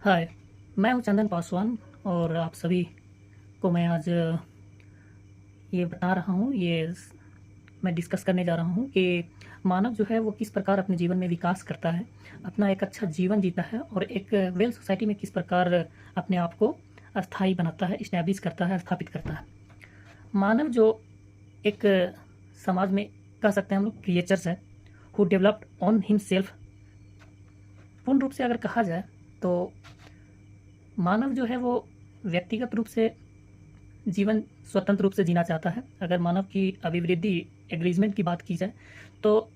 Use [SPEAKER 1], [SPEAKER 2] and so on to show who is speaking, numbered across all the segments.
[SPEAKER 1] हाय, मैं हूँ चंदन पासवान और आप सभी को मैं आज ये बता रहा हूँ, मैं डिस्कस करने जा रहा हूँ कि मानव जो है वो किस प्रकार अपने जीवन में विकास करता है, अपना एक अच्छा जीवन जीता है और एक वेल सोसाइटी में किस प्रकार अपने आप को अस्थायी बनाता है, इस्टैब्लिश करता है, स्थापित करता है। मानव जो एक समाज में कह सकते हैं हम लोग क्रिएचर्स है, हु डेवलप्ड ऑन हिमसेल्फ। पूर्ण रूप से अगर कहा जाए तो मानव जो है वो व्यक्तिगत रूप से जीवन स्वतंत्र रूप से जीना चाहता है। अगर मानव की अभिवृद्धि एग्रीजमेंट की बात की जाए तो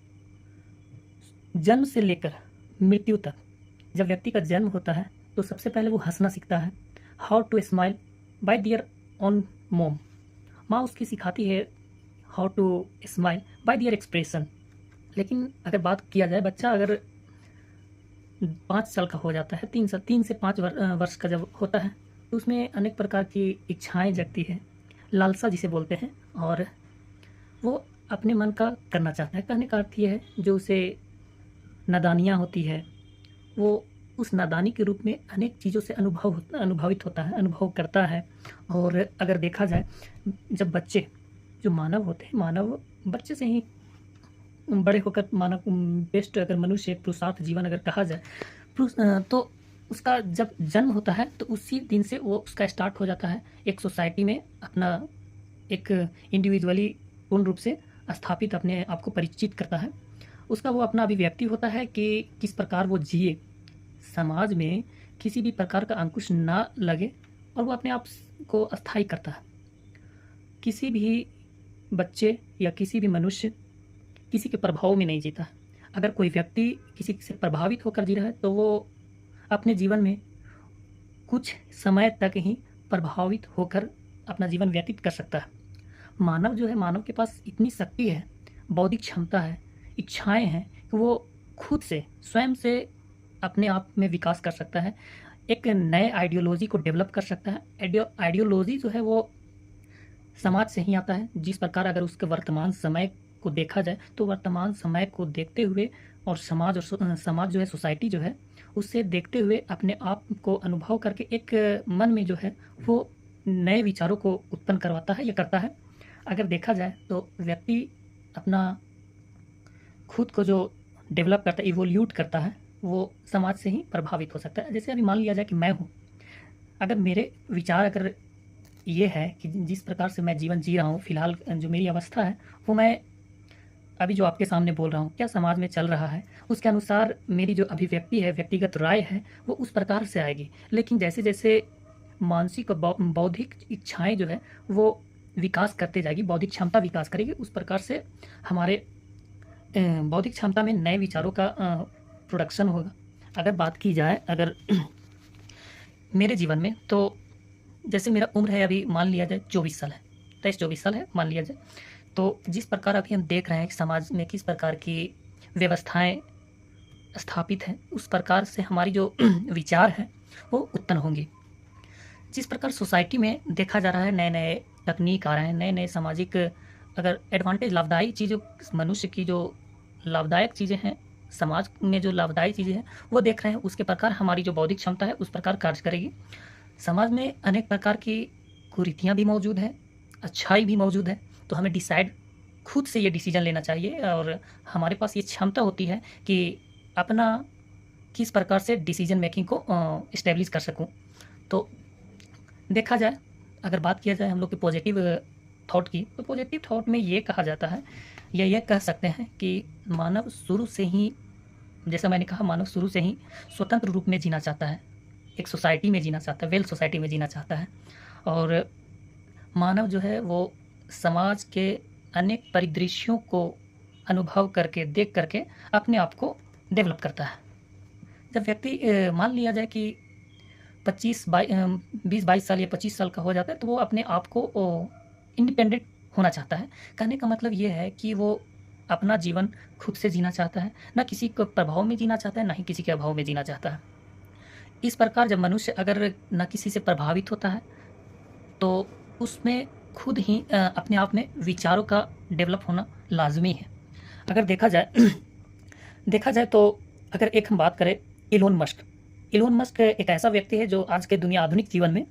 [SPEAKER 1] जन्म से लेकर मृत्यु तक, जब व्यक्ति का जन्म होता है तो सबसे पहले वो हंसना सीखता है। How to smile by their on mom. माँ उसकी सिखाती है how to smile by their expression. लेकिन अगर बात किया जाए, बच्चा अगर 5 साल का हो जाता है, 3 से 5 वर्ष का जब होता है तो उसमें अनेक प्रकार की इच्छाएं जगती है, लालसा जिसे बोलते हैं, और वो अपने मन का करना चाहता है। कहने का अर्थ ये है, जो उसे नादानियाँ होती है वो उस नादानी के रूप में अनेक चीज़ों से अनुभवित होता है, अनुभव करता है। और अगर देखा जाए, जब बच्चे जो मानव होते हैं, मानव बच्चे से ही बड़े होकर मानव बेस्ट, अगर मनुष्य एक पुरुषार्थ जीवन अगर कहा जाए, तो उसका जब जन्म होता है तो उसी दिन से वो उसका स्टार्ट हो जाता है एक सोसाइटी में अपना एक इंडिविजुअली पूर्ण रूप से स्थापित अपने आप को परिचित करता है। उसका वो अपना अभिव्यक्ति होता है कि किस प्रकार वो जिए, समाज में किसी भी प्रकार का अंकुश ना लगे, और वो अपने आप को अस्थायी करता है। किसी भी बच्चे या किसी भी मनुष्य किसी के प्रभाव में नहीं जीता। अगर कोई व्यक्ति किसी से प्रभावित होकर जी रहा है तो वो अपने जीवन में कुछ समय तक ही प्रभावित होकर अपना जीवन व्यतीत कर सकता है। मानव जो है, मानव के पास इतनी शक्ति है, बौद्धिक क्षमता है, इच्छाएं हैं कि वो खुद से स्वयं से अपने आप में विकास कर सकता है, एक नए आइडियोलॉजी को डेवलप कर सकता है। आइडियोलॉजी जो है वो समाज से ही आता है। जिस प्रकार अगर उसके वर्तमान समय को देखा जाए तो वर्तमान समय को देखते हुए और समाज जो है, सोसाइटी जो है, उससे देखते हुए अपने आप को अनुभव करके एक मन में जो है वो नए विचारों को उत्पन्न करवाता है या करता है। अगर देखा जाए तो व्यक्ति अपना खुद को जो डेवलप करता है, इवोल्यूट करता है, वो समाज से ही प्रभावित हो सकता है। जैसे अभी मान लिया जाए कि मैं हूँ, अगर मेरे विचार अगर ये है कि जिस प्रकार से मैं जीवन जी रहा हूँ, फिलहाल जो मेरी अवस्था है, वो मैं अभी जो आपके सामने बोल रहा हूँ, क्या समाज में चल रहा है, उसके अनुसार मेरी जो अभिव्यक्ति है, व्यक्तिगत राय है, वो उस प्रकार से आएगी। लेकिन जैसे जैसे मानसिक और बौद्धिक इच्छाएं जो है वो विकास करते जाएगी, बौद्धिक क्षमता विकास करेगी, उस प्रकार से हमारे बौद्धिक क्षमता में नए विचारों का प्रोडक्शन होगा। अगर बात की जाए अगर मेरे जीवन में, तो जैसे मेरा उम्र है अभी मान लिया जाए 24 साल है, 23-24 साल है मान लिया जाए। तो जिस प्रकार अभी हम देख रहे हैं कि समाज में किस प्रकार की व्यवस्थाएं स्थापित हैं, उस प्रकार से हमारी जो विचार हैं वो उत्पन्न होंगे। जिस प्रकार सोसाइटी में देखा जा रहा है, नए नए तकनीक आ रहे हैं, नए नए सामाजिक अगर एडवांटेज, लाभदायी चीज़ों, मनुष्य की जो लाभदायक चीज़ें हैं, समाज में जो लाभदायी चीज़ें हैं वो देख रहे हैं, उसके प्रकार हमारी जो बौद्धिक क्षमता है उस प्रकार कार्य करेगी। समाज में अनेक प्रकार की कुरीतियाँ भी मौजूद हैं, अच्छाई भी मौजूद है, तो हमें डिसाइड खुद से ये डिसीजन लेना चाहिए, और हमारे पास ये क्षमता होती है कि अपना किस प्रकार से डिसीजन मेकिंग को इस्टेब्लिश कर सकूं। तो देखा जाए, अगर बात किया जाए हम लोग के पॉजिटिव थॉट की, तो पॉजिटिव थॉट में ये कहा जाता है, या ये कह सकते हैं कि मानव शुरू से ही, जैसा मैंने कहा, मानव शुरू से ही स्वतंत्र रूप में जीना चाहता है, एक सोसाइटी में जीना चाहता है, वेल सोसाइटी में जीना चाहता है। और मानव जो है वो समाज के अनेक परिदृश्यों को अनुभव करके, देख करके अपने आप को डेवलप करता है। जब व्यक्ति मान लिया जाए कि 20-22 साल या 25 साल का हो जाता है, तो वो अपने आप को इंडिपेंडेंट होना चाहता है। कहने का मतलब ये है कि वो अपना जीवन खुद से जीना चाहता है, ना किसी के प्रभाव में जीना चाहता है, ना ही किसी के अभाव में जीना चाहता है। इस प्रकार जब मनुष्य अगर न किसी से प्रभावित होता है तो उसमें खुद ही अपने आप में विचारों का डेवलप होना लाजमी है। अगर देखा जाए देखा जाए तो अगर एक हम बात करें इलोन मस्क, इलोन मस्क एक ऐसा व्यक्ति है जो आज के दुनिया आधुनिक जीवन में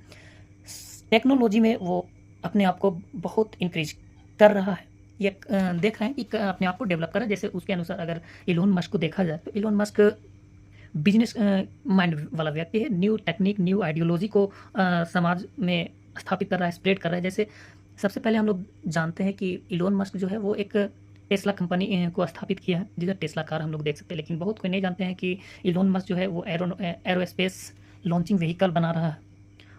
[SPEAKER 1] टेक्नोलॉजी में वो अपने आप को बहुत इंक्रीज कर रहा है। ये देख रहे हैं कि अपने आप को डेवलप कर रहा है। जैसे उसके अनुसार अगर इलोन मस्क को देखा जाए तो इलोन मस्क बिजनेस माइंड वाला व्यक्ति है। न्यू टेक्निक, न्यू आइडियोलॉजी को समाज में स्थापित कर रहा है, स्प्रेड कर रहा है। जैसे सबसे पहले हम लोग जानते हैं कि इलोन मस्क जो है वो एक टेस्ला कंपनी को स्थापित किया है, जिधर टेस्ला कार हम लोग देख सकते हैं। लेकिन बहुत कोई नहीं जानते हैं कि इलोन मस्क जो है वो एरोस्पेस लॉन्चिंग व्हीकल बना रहा है,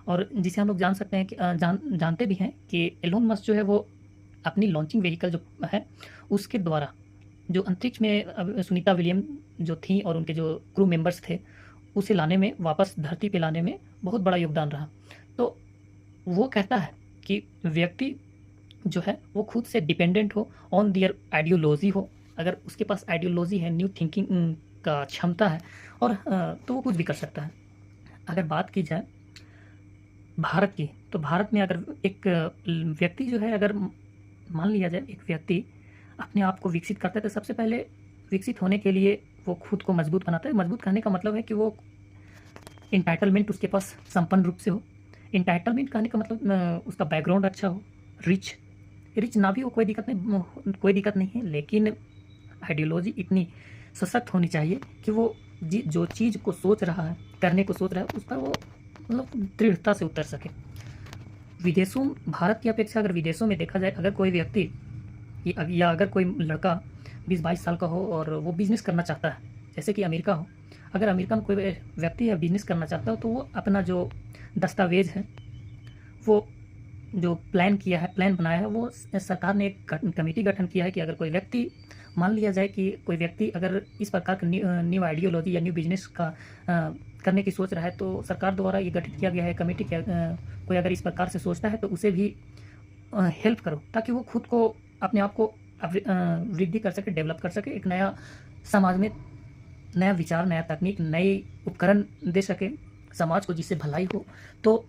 [SPEAKER 1] और जिसे हम लोग जान सकते हैं कि जानते भी हैं कि एलोन मस्क जो है वो अपनी लॉन्चिंग व्हीकल जो है उसके द्वारा जो अंतरिक्ष में सुनीता विलियम जो थी और उनके जो क्रू मेंबर्स थे उसे लाने में, वापस धरती पे लाने में बहुत बड़ा योगदान रहा। तो वो कहता है कि व्यक्ति जो है वो खुद से डिपेंडेंट हो, ऑन दियर आइडियोलॉजी हो। अगर उसके पास आइडियोलॉजी है, न्यू थिंकिंग का क्षमता है, और तो वो कुछ भी कर सकता है। अगर बात की जाए भारत की, तो भारत में अगर एक व्यक्ति जो है, अगर मान लिया जाए एक व्यक्ति अपने आप को विकसित करता है, तो सबसे पहले विकसित होने के लिए वो खुद को मजबूत बनाता है। मजबूत करने का मतलब है कि वो इंटाइटलमेंट उसके पास संपन्न रूप से हो। इंटाइटलमेंट कहने का मतलब उसका बैकग्राउंड अच्छा हो, रिच ना भी हो, कोई दिक्कत नहीं है, लेकिन आइडियोलॉजी इतनी सशक्त होनी चाहिए कि वो जो चीज़ को सोच रहा है, करने को सोच रहा है, उस पर वो मतलब दृढ़ता से उतर सके। विदेशों, भारत की अपेक्षा अगर विदेशों में देखा जाए, अगर कोई व्यक्ति या अगर कोई लड़का 20-22 साल का हो और वो बिज़नेस करना चाहता है, जैसे कि अमेरिका हो, अगर अमेरिका में कोई व्यक्ति है बिज़नेस करना चाहता हो, तो वो अपना जो दस्तावेज़ है, वो जो प्लान बनाया है, वो सरकार ने एक कमेटी गठन किया है कि अगर कोई व्यक्ति, मान लिया जाए कि कोई व्यक्ति अगर इस प्रकार का न्यू आइडियोलॉजी या न्यू बिजनेस का करने की सोच रहा है, तो सरकार द्वारा ये गठित किया गया है कमेटी के, कोई अगर इस प्रकार से सोचता है तो उसे भी हेल्प करो, ताकि वो खुद को, अपने आप को वृद्धि कर सके, डेवलप कर सके, एक नया समाज में नया विचार, नया तकनीक, नए उपकरण दे सके समाज को, जिससे भलाई हो। तो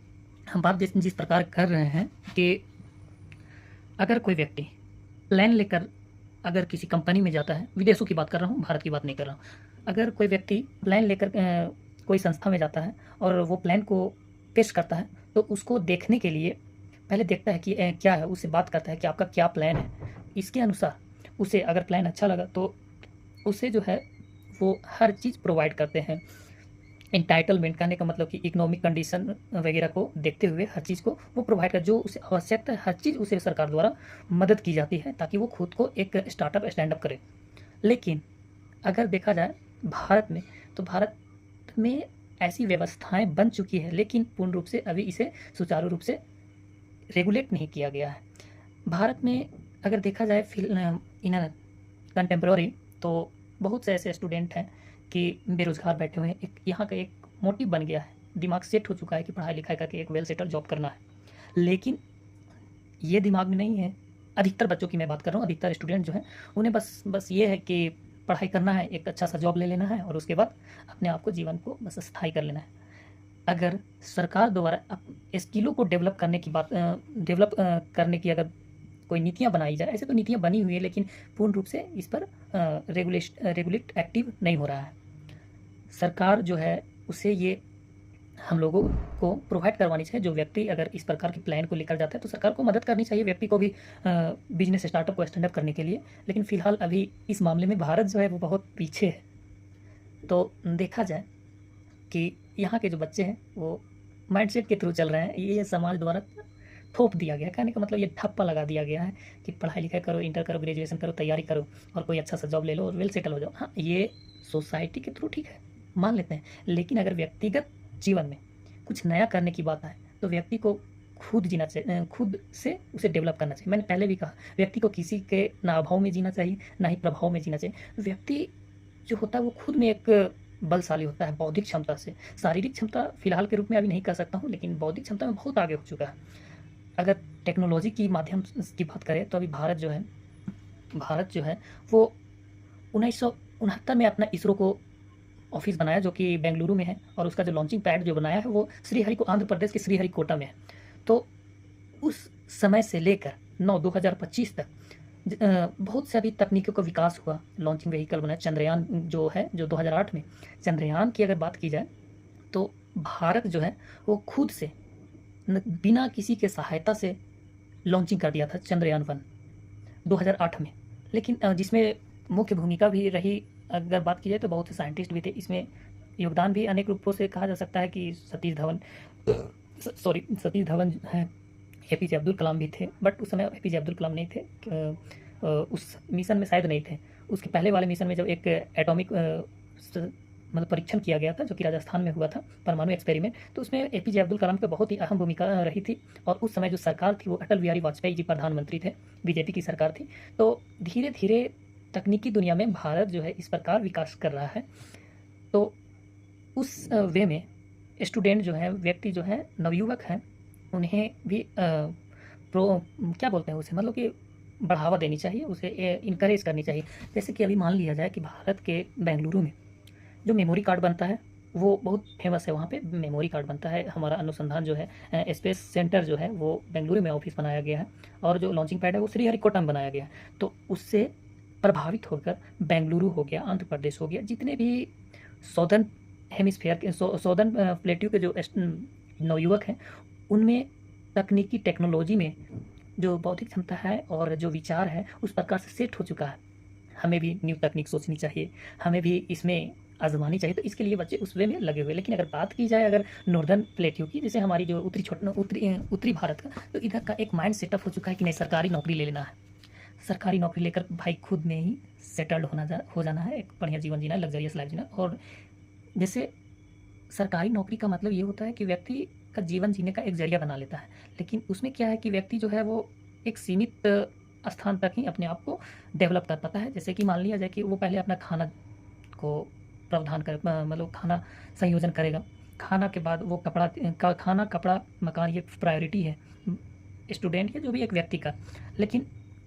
[SPEAKER 1] हम बात जिस प्रकार कर रहे हैं कि अगर कोई व्यक्ति प्लान लेकर अगर किसी कंपनी में जाता है, विदेशों की बात कर रहा हूँ, भारत की बात नहीं कर रहा हूँ, अगर कोई व्यक्ति प्लान लेकर कोई संस्था में जाता है और वो प्लान को पेश करता है, तो उसको देखने के लिए पहले देखता है कि क्या है, उससे बात करता है कि आपका क्या प्लान है। इसके अनुसार उसे अगर प्लान अच्छा लगा तो उसे जो है वो हर चीज़ प्रोवाइड करते हैं। एंटाइटलमेंट कहने का मतलब कि इकोनॉमिक कंडीशन वगैरह को देखते हुए हर चीज़ को वो प्रोवाइड कर, जो उसे आवश्यकता है हर चीज़ उसे सरकार द्वारा मदद की जाती है, ताकि वो खुद को एक स्टार्टअप स्टैंड अप करे। लेकिन अगर देखा जाए भारत में, तो भारत में ऐसी व्यवस्थाएं बन चुकी है, लेकिन पूर्ण रूप से अभी इसे सुचारू रूप से रेगुलेट नहीं किया गया है। भारत में अगर देखा जाए इन कंटेम्प्रोरी, तो बहुत से ऐसे स्टूडेंट हैं कि बेरोज़गार बैठे हुए हैं। एक यहाँ का एक मोटिव बन गया है, दिमाग सेट हो चुका है कि पढ़ाई लिखाई करके एक वेल सेटल जॉब करना है। लेकिन ये दिमाग में नहीं है, अधिकतर बच्चों की मैं बात कर रहा हूँ, अधिकतर स्टूडेंट जो हैं उन्हें बस ये है कि पढ़ाई करना है, एक अच्छा सा जॉब ले लेना है और उसके बाद अपने आप को, जीवन को बस स्थायी कर लेना है। अगर सरकार द्वारा स्किलों को डेवलप करने की अगर कोई नीतियाँ बनाई जाए, ऐसे तो नीतियाँ बनी हुई है, लेकिन पूर्ण रूप से इस पर रेगुलेट एक्टिव नहीं हो रहा है। सरकार जो है उसे ये हम लोगों को प्रोवाइड करवानी चाहिए। जो व्यक्ति अगर इस प्रकार के प्लान को लेकर जाता है, तो सरकार को मदद करनी चाहिए व्यक्ति को भी बिजनेस स्टार्टअप को स्टैंड अप करने के लिए। लेकिन फ़िलहाल अभी इस मामले में भारत जो है वो बहुत पीछे है। तो देखा जाए कि यहाँ के जो बच्चे हैं वो माइंडसेट के थ्रू चल रहे हैं, ये समाज द्वारा थोप दिया गया है। कहने का मतलब ये ठप्पा लगा दिया गया है कि पढ़ाई लिखाई करो, इंटर करो, ग्रेजुएशन करो, तैयारी करो और कोई अच्छा सा जॉब ले लो और वेल सेटल हो जाओ। हाँ, ये सोसाइटी के थ्रू ठीक है, मान लेते हैं, लेकिन अगर व्यक्तिगत जीवन में कुछ नया करने की बात आए, तो व्यक्ति को खुद जीना चाहिए, खुद से उसे डेवलप करना चाहिए। मैंने पहले भी कहा, व्यक्ति को किसी के ना अभाव में जीना चाहिए, ना ही प्रभाव में जीना चाहिए। व्यक्ति जो होता है वो खुद में एक बलशाली होता है, बौद्धिक क्षमता से। शारीरिक क्षमता फिलहाल के रूप में अभी नहीं कर सकता हूँ, लेकिन बौद्धिक क्षमता में बहुत आगे हो चुका है। अगर टेक्नोलॉजी की माध्यम की बात करें, तो अभी भारत जो है वो 1969 में अपना इसरो को ऑफिस बनाया, जो कि बेंगलुरु में है, और उसका जो लॉन्चिंग पैड जो बनाया है वो आंध्र प्रदेश के श्रीहरिकोटा में है। तो उस समय से लेकर 2025 तक बहुत से अभी तकनीकों का विकास हुआ, लॉन्चिंग व्हीकल बना, चंद्रयान जो है, जो 2008 में चंद्रयान की अगर बात की जाए, तो भारत जो है वो खुद से बिना किसी के सहायता से लॉन्चिंग कर दिया था चंद्रयान-1 2008 में। लेकिन जिसमें मुख्य भूमिका भी रही, अगर बात की जाए तो बहुत से साइंटिस्ट भी थे। इसमें योगदान भी अनेक रूपों से कहा जा सकता है कि सतीश धवन हैं, एपीजे अब्दुल कलाम भी थे, बट उस समय एपीजे अब्दुल कलाम नहीं थे। उस मिशन में शायद नहीं थे। उसके पहले वाले मिशन में जब एक एटॉमिक मतलब परीक्षण किया गया था, जो कि राजस्थान में हुआ था, परमाणु एक्सपेरिमेंट, तो उसमें एपीजे अब्दुल कलाम की बहुत ही अहम भूमिका रही थी। और उस समय जो सरकार थी वो अटल बिहारी वाजपेयी जी प्रधानमंत्री थे, बीजेपी की सरकार थी। तो धीरे धीरे तकनीकी दुनिया में भारत जो है इस प्रकार विकास कर रहा है। तो उस वे में स्टूडेंट जो है, व्यक्ति जो है, नवयुवक हैं, उन्हें भी क्या बोलते हैं उसे, मतलब कि बढ़ावा देनी चाहिए, उसे इनकरेज करनी चाहिए। जैसे कि अभी मान लिया जाए कि भारत के बेंगलुरु में जो मेमोरी कार्ड बनता है वो बहुत फेमस है। वहाँ पे मेमोरी कार्ड बनता है। हमारा अनुसंधान जो है, स्पेस सेंटर जो है वो बेंगलुरु में ऑफिस बनाया गया है, और जो लॉन्चिंग पैड है वो श्रीहरिकोटा में बनाया गया है। तो उससे प्रभावित होकर बेंगलुरु हो गया, आंध्र प्रदेश हो गया, जितने भी सौदर्न हेमिस्फेयर के सौदर्न प्लेट्यू के जो नवयुवक हैं, उनमें तकनीकी टेक्नोलॉजी में जो बौद्धिक क्षमता है और जो विचार है उस प्रकार से सेट हो चुका है। हमें भी न्यू तकनीक सोचनी चाहिए, हमें भी इसमें आजमानी चाहिए। तो इसके लिए बच्चे उस वे में लगे हुए। लेकिन अगर बात की जाए अगर नॉर्दर्न प्लेट्यू की, जैसे हमारी जो उत्तरी भारत का, तो इधर का एक माइंड सेटअप हो चुका है कि नहीं, सरकारी नौकरी ले लेना है, सरकारी नौकरी लेकर भाई खुद में ही सेटल्ड हो जाना है, एक बढ़िया जीवन जीना है, लग्जरियस लाइफ जीना। और जैसे सरकारी नौकरी का मतलब ये होता है कि व्यक्ति का जीवन जीने का एक जरिया बना लेता है। लेकिन उसमें क्या है कि व्यक्ति जो है वो एक सीमित स्थान तक ही अपने आप को डेवलप कर पाता है। जैसे कि मान लिया जाए कि वो पहले अपना खाना को प्रावधान करे, मतलब खाना संयोजन करेगा। खाना के बाद वो खाना, कपड़ा, मकान, ये प्रायोरिटी है स्टूडेंट या जो भी एक व्यक्ति का। लेकिन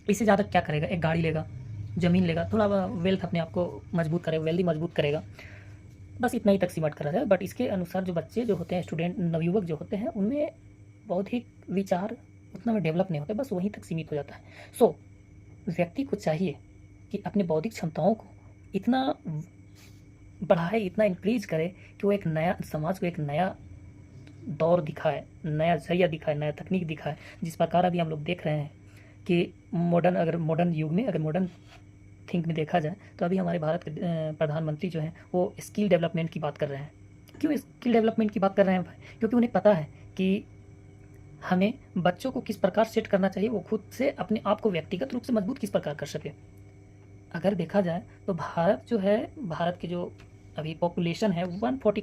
[SPEAKER 1] इससे ज़्यादा क्या करेगा? एक गाड़ी लेगा, ज़मीन लेगा, थोड़ा वेल्थ अपने आप को मजबूत करेगा, वेल्दी मजबूत करेगा, बस इतना ही तक सिमट कर रहा है। बट इसके अनुसार जो बच्चे जो होते हैं, स्टूडेंट, नवयुवक जो होते हैं, उनमें बौद्धिक विचार उतना में डेवलप नहीं होते, बस वहीं तक सीमित हो जाता है। सो व्यक्ति को चाहिए कि अपने बौद्धिक क्षमताओं को इतना बढ़ाए, इतना इंक्रीज करे कि वो एक नया समाज को एक नया दौर दिखाए, नया जरिया दिखाए, नया तकनीक दिखाए। जिस प्रकार अभी हम लोग देख रहे हैं कि मॉडर्न युग में, अगर मॉडर्न थिंक में देखा जाए, तो अभी हमारे भारत के प्रधानमंत्री जो हैं वो स्किल डेवलपमेंट की बात कर रहे हैं। क्यों स्किल डेवलपमेंट की बात कर रहे हैं भाई? क्योंकि उन्हें पता है कि हमें बच्चों को किस प्रकार सेट करना चाहिए, वो खुद से अपने आप को व्यक्तिगत रूप से मजबूत किस प्रकार कर सके। अगर देखा जाए तो भारत जो है, भारत की जो अभी पॉपुलेशन है 140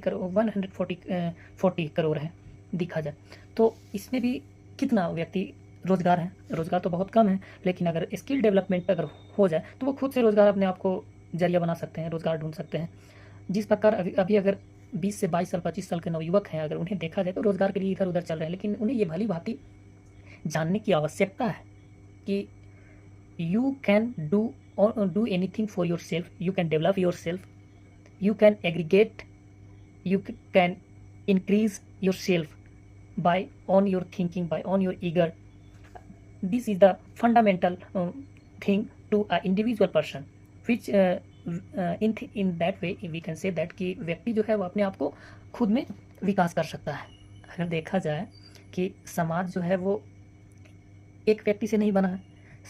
[SPEAKER 1] करोड़ है देखा जाए, तो इसमें भी कितना व्यक्ति रोज़गार है? रोज़गार तो बहुत कम है। लेकिन अगर स्किल डेवलपमेंट अगर हो जाए तो वो खुद से रोज़गार अपने आप को जरिया बना सकते हैं, रोज़गार ढूंढ सकते हैं। जिस प्रकार अभी अगर 20 से 22 साल, 25 साल के नवयुवक हैं, अगर उन्हें देखा जाए तो रोज़गार के लिए इधर उधर चल रहे हैं। लेकिन उन्हें ये भली भांति जानने की आवश्यकता है कि you can do anything for yourself, you can develop yourself, you can aggregate, you can increase yourself by on your thinking, by on your eager. This is the fundamental thing to an individual person, which in that way we can say that कि व्यक्ति जो है वो अपने आप को खुद में विकास कर सकता है। अगर देखा जाए कि समाज जो है वो एक व्यक्ति से नहीं बना है,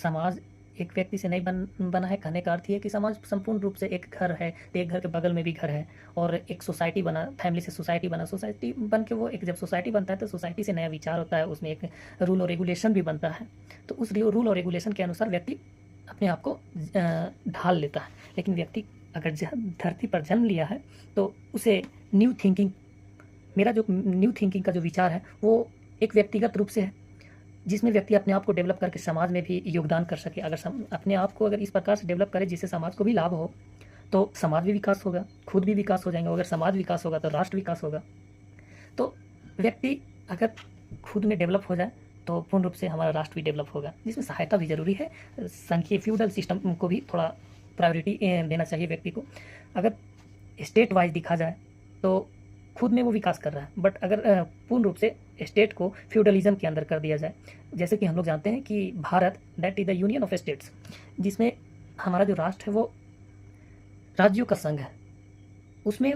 [SPEAKER 1] समाज एक व्यक्ति से नहीं बना है। कहने का अर्थ ये है कि समाज संपूर्ण रूप से एक घर है, तो एक घर के बगल में भी घर है, और एक सोसाइटी बना, फैमिली से सोसाइटी बना, सोसाइटी बन के वो एक जब सोसाइटी बनता है तो सोसाइटी से नया विचार होता है, उसमें एक रूल और रेगुलेशन भी बनता है। तो उस रूल और रेगुलेशन के अनुसार व्यक्ति अपने आप को ढाल लेता है। लेकिन व्यक्ति अगर धरती पर जन्म लिया है तो उसे न्यू थिंकिंग, मेरा जो न्यू थिंकिंग का जो विचार है वो एक व्यक्तिगत रूप से है, जिसमें व्यक्ति अपने आप को डेवलप करके समाज में भी योगदान कर सके। अगर अपने आप को अगर इस प्रकार से डेवलप करे जिससे समाज को भी लाभ हो, तो समाज भी विकास होगा, खुद भी विकास हो जाएंगे। अगर समाज विकास होगा तो राष्ट्र विकास होगा। तो व्यक्ति अगर खुद में डेवलप हो जाए तो पूर्ण रूप से हमारा राष्ट्र भी डेवलप होगा, जिसमें सहायता भी जरूरी है। संघीय फ्यूडल सिस्टम को भी थोड़ा प्रायोरिटी देना चाहिए व्यक्ति को। अगर स्टेट वाइज देखा जाए तो खुद में वो विकास कर रहा है, बट अगर पूर्ण रूप से स्टेट को फ्यूडलिज्म के अंदर कर दिया जाए, जैसे कि हम लोग जानते हैं कि Bharat that is the union of states, जिसमें हमारा जो राष्ट्र है वो राज्यों का संघ है। उसमें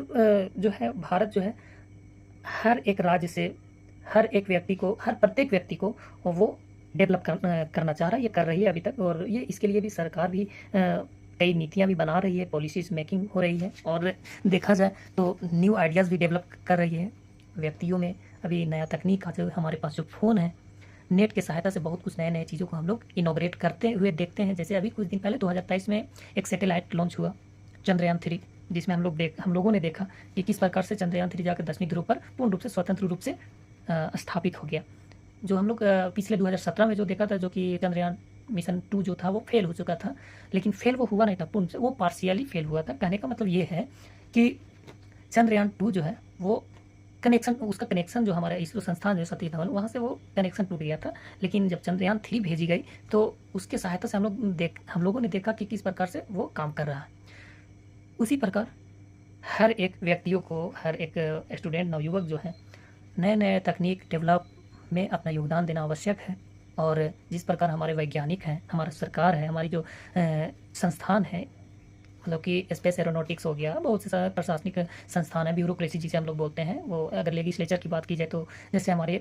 [SPEAKER 1] जो है भारत जो है हर एक राज्य से हर एक व्यक्ति को, हर प्रत्येक व्यक्ति को वो डेवलप करना चाह रहा है, ये कर रही है अभी तक। और ये इसके लिए भी सरकार भी कई नीतियाँ भी बना रही है, पॉलिसीज़ मेकिंग हो रही है, और देखा जाए तो न्यू आइडियाज़ भी डेवलप कर रही है व्यक्तियों में। अभी नया तकनीक जो हमारे पास जो फ़ोन है, नेट की सहायता से बहुत कुछ नए-नए चीज़ों को हम लोग इनॉग्रेट करते हुए देखते हैं। जैसे अभी कुछ दिन पहले 2023 में एक सैटेलाइट लॉन्च हुआ, चंद्रयान 3, जिसमें हम लोगों ने देखा कि किस प्रकार से चंद्रयान 3 जाकर 10वीं ध्रुव पर पूर्ण रूप से स्वतंत्र रूप से स्थापित हो गया। जो हम लोग पिछले 2017 में जो देखा था, जो कि चंद्रयान मिशन 2 जो था वो फेल हो चुका था, लेकिन फेल वो हुआ नहीं था पूर्ण से, वो पार्शियली फेल हुआ था। कहने का मतलब ये है कि चंद्रयान 2 जो है वो उसका कनेक्शन जो हमारा इसरो संस्थान जो सतीश धवन, वहाँ से वो कनेक्शन टूट गया था। लेकिन जब चंद्रयान 3 भेजी गई तो उसके सहायता से हम लोगों ने देखा कि किस प्रकार से वो काम कर रहा है। उसी प्रकार हर एक व्यक्तियों को, हर एक स्टूडेंट, नवयुवक जो है, नए-नए तकनीक डेवलप में अपना योगदान देना आवश्यक है। और जिस प्रकार हमारे वैज्ञानिक हैं, हमारा सरकार है, हमारी जो संस्थान है, मतलब कि स्पेस एरोनॉटिक्स हो गया, बहुत से प्रशासनिक संस्थान है, ब्यूरोक्रेसी जिसे हम लोग बोलते हैं, वो अगर लेजिस्लेचर की बात की जाए तो जैसे हमारे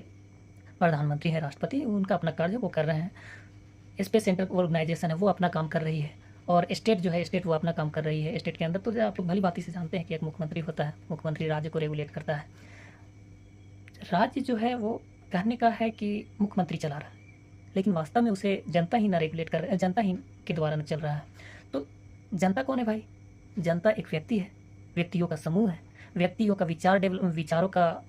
[SPEAKER 1] प्रधानमंत्री हैं, राष्ट्रपति, उनका अपना कार्य वो कर रहे हैं। स्पेस सेंटर ऑर्गेनाइजेशन है, वो अपना काम कर रही है। और स्टेट जो है, स्टेट वो अपना काम कर रही है। स्टेट के अंदर तो आप लोग भली बात से जानते हैं कि एक मुख्यमंत्री होता है, मुख्यमंत्री राज्य को रेगुलेट करता है। राज्य जो है वो कहने का है कि मुख्यमंत्री चला रहा है, लेकिन वास्तव में उसे जनता ही ना रेगुलेट कर, जनता ही के द्वारा न चल रहा है। तो जनता कौन है भाई? जनता एक व्यक्ति है, व्यक्तियों का समूह है। व्यक्तियों का विचारों का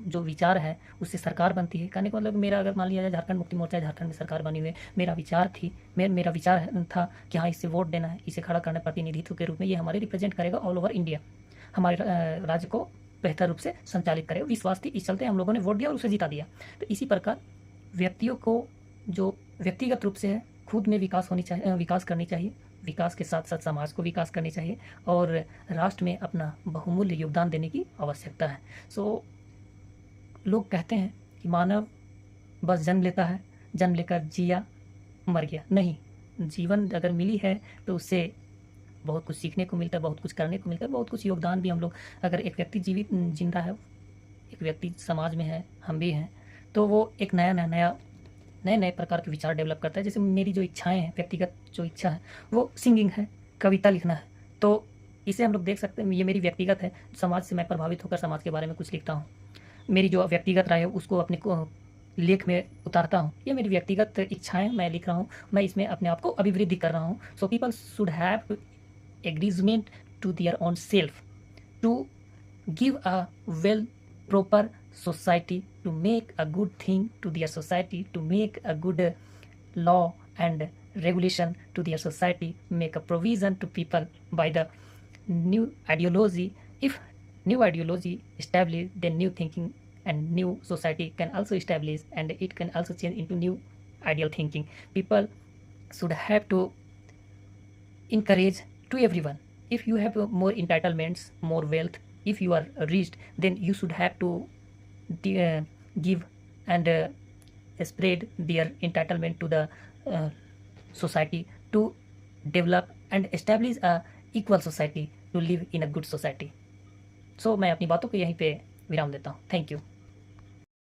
[SPEAKER 1] जो विचार है उससे सरकार बनती है। कहने का मतलब, मेरा अगर मान लिया जाए झारखंड मुक्ति मोर्चा झारखंड में सरकार बनी हुई है, मेरा विचार था कि हाँ, इसे वोट देना है, इसे खड़ा करना है प्रतिनिधित्व के रूप में, ये हमारे रिप्रेजेंट करेगा ऑल ओवर इंडिया, हमारे राज्य को बेहतर रूप से संचालित करेगा। विश्वास थी, इस चलते हम लोगों ने वोट दिया और उसे जिता दिया। तो इसी प्रकार व्यक्तियों को जो व्यक्तिगत रूप से है, खुद में विकास करनी चाहिए, विकास के साथ साथ समाज को विकास करनी चाहिए, और राष्ट्र में अपना बहुमूल्य योगदान देने की आवश्यकता है। लोग कहते हैं कि मानव बस जन्म लेता है, जन्म लेकर जिया, मर गया। नहीं, जीवन अगर मिली है तो उससे बहुत कुछ सीखने को मिलता है, बहुत कुछ करने को मिलता है, बहुत कुछ योगदान भी हम लोग, अगर एक व्यक्ति जिंदा है, एक व्यक्ति समाज में है, हम भी हैं, तो वो एक नए नए प्रकार के विचार डेवलप करता है। जैसे मेरी जो इच्छाएं हैं, व्यक्तिगत जो इच्छा है वो सिंगिंग है, कविता लिखना है, तो इसे हम लोग देख सकते हैं, ये मेरी व्यक्तिगत है। समाज से मैं प्रभावित होकर समाज के बारे में कुछ लिखता हूँ, मेरी जो व्यक्तिगत राय है उसको अपने लेख में उतारता हूँ। ये मेरी व्यक्तिगत इच्छाएं, मैं लिख रहा हूँ, मैं इसमें अपने आप को अभिवृद्धि कर रहा हूँ। So people should have agreement to their own self to give a well proper society, to make a good thing to their society, to make a good law and regulation to their society, make a provision to people by the new ideology. If new ideology establish, then new thinking and new society can also establish, and it can also change into new ideal thinking. People should have to encourage to everyone. If you have more entitlements, more wealth, if you are rich, then you should have to give and spread their entitlement to the society, to develop and establish a equal society, to live in a good society. So मैं अपनी बातों को यहीं पे विराम देता हूँ. Thank you.